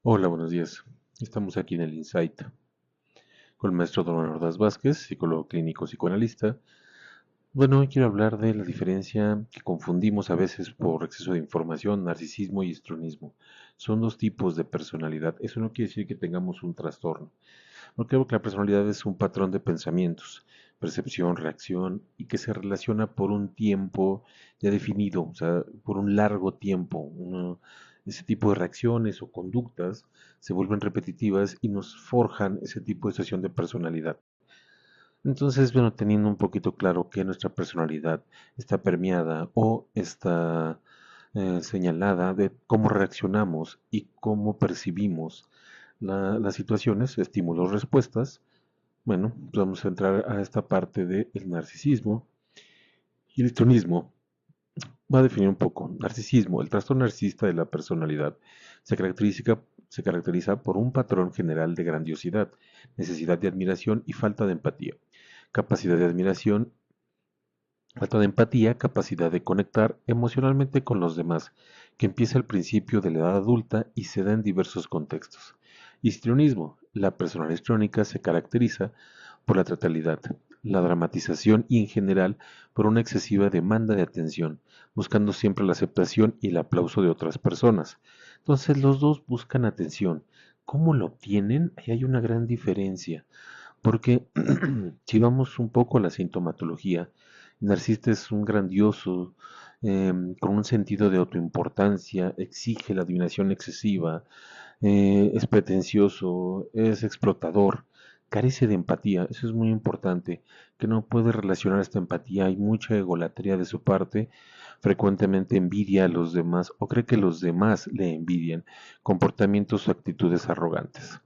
Hola, buenos días. Estamos aquí en el Insight con el maestro Don Ordaz Vázquez, psicólogo clínico psicoanalista. Bueno, hoy quiero hablar de la diferencia que confundimos a veces por exceso de información, narcisismo y histrionismo. Son dos tipos de personalidad. Eso no quiere decir que tengamos un trastorno. Porque creo que la personalidad es un patrón de pensamientos, percepción, reacción y que se relaciona por un tiempo ya definido, o sea, por un largo tiempo. Ese tipo de reacciones o conductas se vuelven repetitivas y nos forjan ese tipo de situación de personalidad. Entonces, bueno, teniendo un poquito claro que nuestra personalidad está permeada o está señalada de cómo reaccionamos y cómo percibimos las situaciones, estímulos, respuestas, bueno, pues vamos a entrar a esta parte del narcisismo y el histrionismo. Va a definir un poco. Narcisismo. El trastorno narcisista de la personalidad se caracteriza por un patrón general de grandiosidad, necesidad de admiración y falta de empatía. Capacidad de admiración, falta de empatía, capacidad de conectar emocionalmente con los demás, que empieza al principio de la edad adulta y se da en diversos contextos. Histrionismo. La personalidad histriónica se caracteriza por la teatralidad, la dramatización y en general por una excesiva demanda de atención, buscando siempre la aceptación y el aplauso de otras personas. Entonces los dos buscan atención. ¿Cómo lo obtienen? Ahí hay una gran diferencia, porque si vamos un poco a la sintomatología, el narcisista es un grandioso, con un sentido de autoimportancia, exige la admiración excesiva, es pretencioso, es explotador, carece de empatía, eso es muy importante, que no puede relacionar esta empatía, hay mucha egolatría de su parte, frecuentemente envidia a los demás o cree que los demás le envidian, comportamientos o actitudes arrogantes.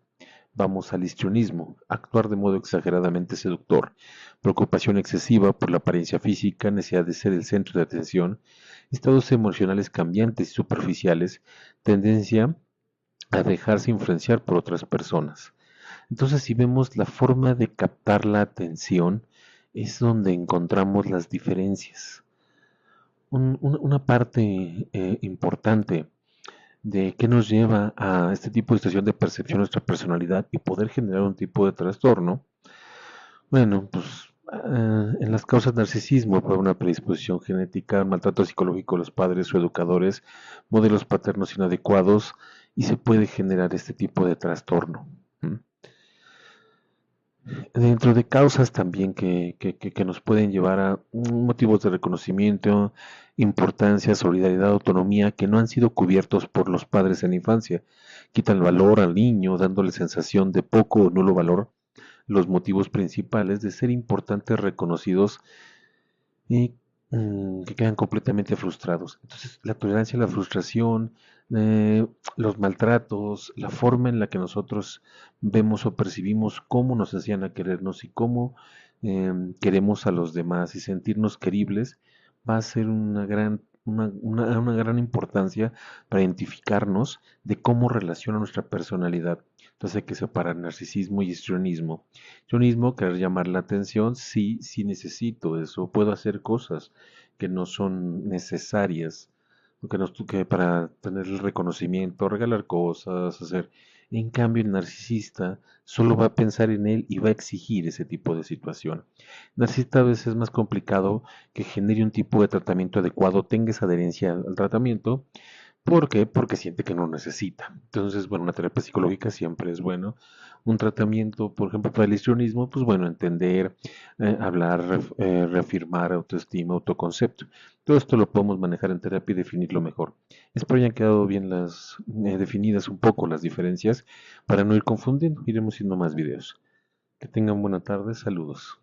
Vamos al histrionismo, actuar de modo exageradamente seductor, preocupación excesiva por la apariencia física, necesidad de ser el centro de atención, estados emocionales cambiantes y superficiales, tendencia a dejarse influenciar por otras personas. Entonces, si vemos la forma de captar la atención, es donde encontramos las diferencias. Una parte importante de qué nos lleva a este tipo de situación de percepción de nuestra personalidad y poder generar un tipo de trastorno. Bueno, pues en las causas narcisismo puede haber una predisposición genética, maltrato psicológico de los padres o educadores, modelos paternos inadecuados y se puede generar este tipo de trastorno. ¿M? Dentro de causas también que nos pueden llevar a motivos de reconocimiento, importancia, solidaridad, autonomía, que no han sido cubiertos por los padres en la infancia. Quitan valor al niño, dándole sensación de poco o nulo valor, los motivos principales de ser importantes reconocidos y que quedan completamente frustrados. Entonces, la tolerancia a la frustración, eh, los maltratos, la forma en la que nosotros vemos o percibimos cómo nos hacían a querernos y cómo queremos a los demás y sentirnos queribles, va a ser una gran importancia para identificarnos de cómo relaciona nuestra personalidad. Entonces hay que separar narcisismo y histrionismo. Histrionismo, querer llamar la atención, sí, sí necesito eso, puedo hacer cosas que no son necesarias, que para tener el reconocimiento, regalar cosas, hacer. En cambio, el narcisista solo va a pensar en él y va a exigir ese tipo de situación. El narcisista a veces es más complicado que genere un tipo de tratamiento adecuado, tenga esa adherencia al tratamiento. ¿Por qué? Porque siente que no necesita. Entonces, bueno, una terapia psicológica siempre es bueno. Un tratamiento, por ejemplo, para el histrionismo, pues bueno, entender, hablar, reafirmar autoestima, autoconcepto. Todo esto lo podemos manejar en terapia y definirlo mejor. Espero hayan quedado bien definidas un poco las diferencias para no ir confundiendo. Iremos haciendo más videos. Que tengan buena tarde. Saludos.